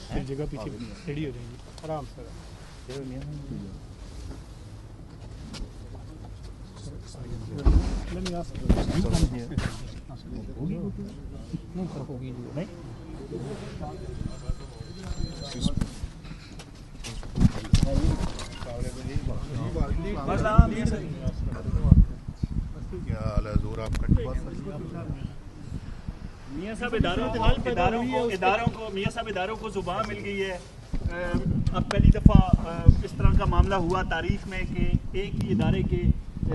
پھر جگہ پیچھے ریڈی ہو جائیں گی آرام سے. Let me ask you. You come here. No, hogi right? کیا حال ہے حضور آپ کا؟ میاں صاحب اداروں کو زبان مل گئی ہے. اب پہلی دفعہ اس طرح کا معاملہ ہوا تاریخ میں کہ ایک ہی ادارے کے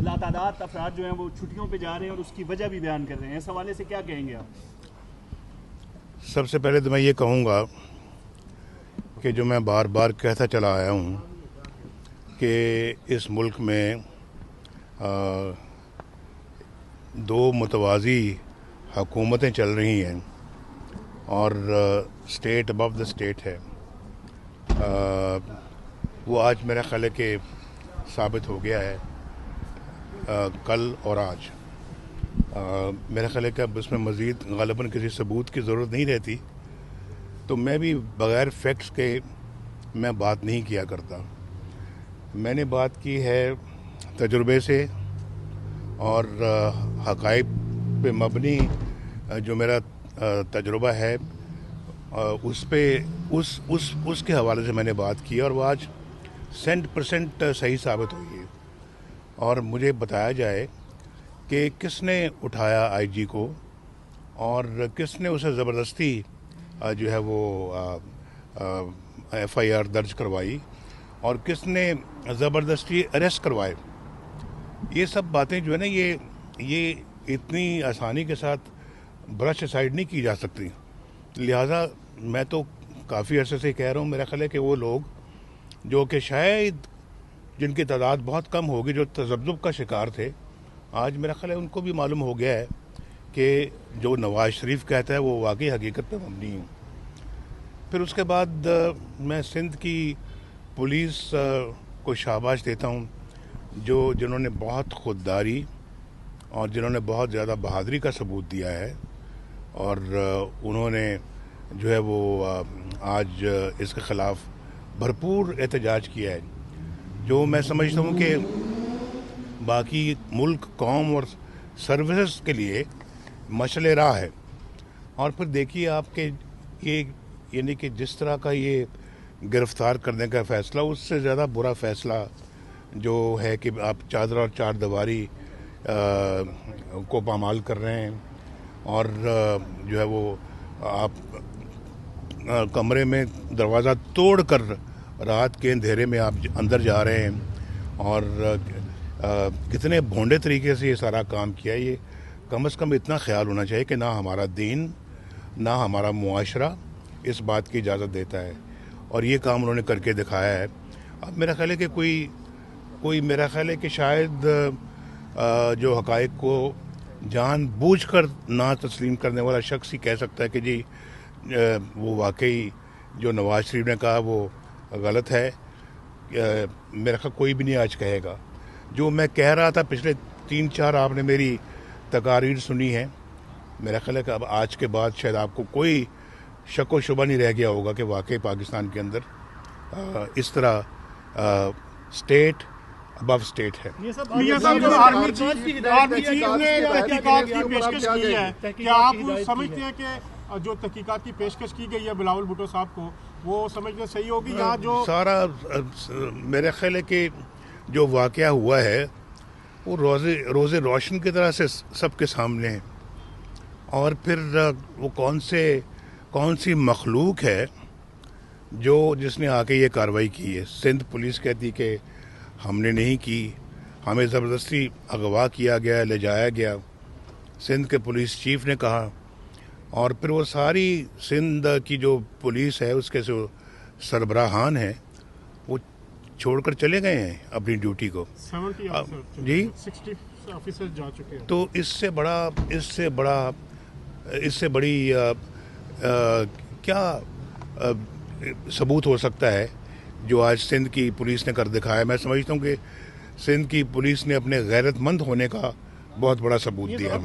لاتعداد افراد جو ہیں وہ چھٹیوں پہ جا رہے ہیں اور اس کی وجہ بھی بیان کر رہے ہیں. اس حوالے سے کیا کہیں گے آپ؟ سب سے پہلے تو میں یہ کہوں گا کہ جو میں بار بار کہتا چلا آیا ہوں کہ اس ملک میں دو متوازی حکومتیں چل رہی ہیں اور اسٹیٹ ابو دا اسٹیٹ ہے. وہ آج میرا خیال ہے کہ ثابت ہو گیا ہے کل اور آج. میرا خیال ہے کہ اب اس میں مزید غالباً کسی ثبوت کی ضرورت نہیں رہتی. تو میں بھی بغیر فیکٹس کے میں بات نہیں کیا کرتا. میں نے بات کی ہے تجربے سے اور حقائق پہ مبنی جو میرا تجربہ ہے اس پہ اس کے حوالے سے میں نے بات کی اور وہ آج 100% صحیح ثابت ہوئی ہے. اور مجھے بتایا جائے کہ کس نے اٹھایا آئی جی کو اور کس نے اسے زبردستی جو ہے وہ ایف آئی آر درج کروائی اور کس نے زبردستی اریسٹ کروائے. یہ سب باتیں جو ہے نا یہ اتنی آسانی کے ساتھ برش اسائڈ نہیں کی جا سکتی. لہٰذا میں تو کافی عرصے سے کہہ رہا ہوں میرا خیال ہے کہ وہ لوگ جو کہ شاید جن کی تعداد بہت کم ہوگی جو تذبذب کا شکار تھے، آج میرا خیال ہے ان کو بھی معلوم ہو گیا ہے کہ جو نواز شریف کہتا ہے وہ واقعی حقیقت پہ مبنی ہے. پھر اس کے بعد میں سندھ کی پولیس کو شاباش دیتا ہوں جنہوں نے بہت خودداری اور جنہوں نے بہت زیادہ بہادری کا ثبوت دیا ہے اور انہوں نے جو ہے وہ آج اس کے خلاف بھرپور احتجاج کیا ہے جو میں سمجھتا ہوں کہ باقی ملک قوم اور سروسز کے لیے مشعل راہ ہے. اور پھر دیکھیے آپ کے یہ یعنی کہ جس طرح کا یہ گرفتار کرنے کا فیصلہ اس سے زیادہ برا فیصلہ جو ہے کہ آپ چادر اور چار دیواری کو پامال کر رہے ہیں اور جو ہے وہ آپ کمرے میں دروازہ توڑ کر رات کے اندھیرے میں آپ اندر جا رہے ہیں اور کتنے بھونڈے طریقے سے یہ سارا کام کیا. یہ کم از کم اتنا خیال ہونا چاہیے کہ نہ ہمارا دین نہ ہمارا معاشرہ اس بات کی اجازت دیتا ہے اور یہ کام انہوں نے کر کے دکھایا ہے. اب میرا خیال ہے کہ کوئی میرا خیال ہے کہ شاید جو حقائق کو جان بوجھ کر نہ تسلیم کرنے والا شخص ہی کہہ سکتا ہے کہ جی وہ واقعی جو نواز شریف نے کہا وہ غلط ہے. میرا خیال کوئی بھی نہیں آج کہے گا. جو میں کہہ رہا تھا پچھلے 3-4 آپ نے میری تقاریر سنی ہے. میرا خیال ہے کہ اب آج کے بعد شاید آپ کو کوئی شک و شبہ نہیں رہ گیا ہوگا کہ واقعی پاکستان کے اندر اس طرح اسٹیٹ ابو اسٹیٹ ہے. میاں صاحب جو آرمی چیف نے تحقیقات کی پیشکش کی ہے کیا آپ سمجھتے ہیں کہ جو تحقیقات کی پیشکش کی گئی ہے بلاول بھٹو صاحب کو وہ سمجھنا صحیح ہوگی یا جو سارا میرا خیال ہے کہ جو واقعہ ہوا ہے وہ روز روشن کی طرح سے سب کے سامنے ہے اور پھر وہ کون سی مخلوق ہے جس نے آ کے یہ کارروائی کی ہے. سندھ پولیس کہتی کہ ہم نے نہیں کی، ہمیں زبردستی اغوا کیا گیا، لے جایا گیا. سندھ کے پولیس چیف نے کہا اور پھر وہ ساری سندھ کی جو پولیس ہے اس کے جو سربراہان ہیں وہ چھوڑ کر چلے گئے ہیں اپنی ڈیوٹی کو. 70 جی 60 آفیسر جا چکے ہیں. تو اس سے بڑی کیا ثبوت ہو سکتا ہے جو آج سندھ کی پولیس نے کر دکھایا. میں سمجھتا ہوں کہ سندھ کی پولیس نے اپنے غیرت مند ہونے کا بہت بڑا ثبوت دیا.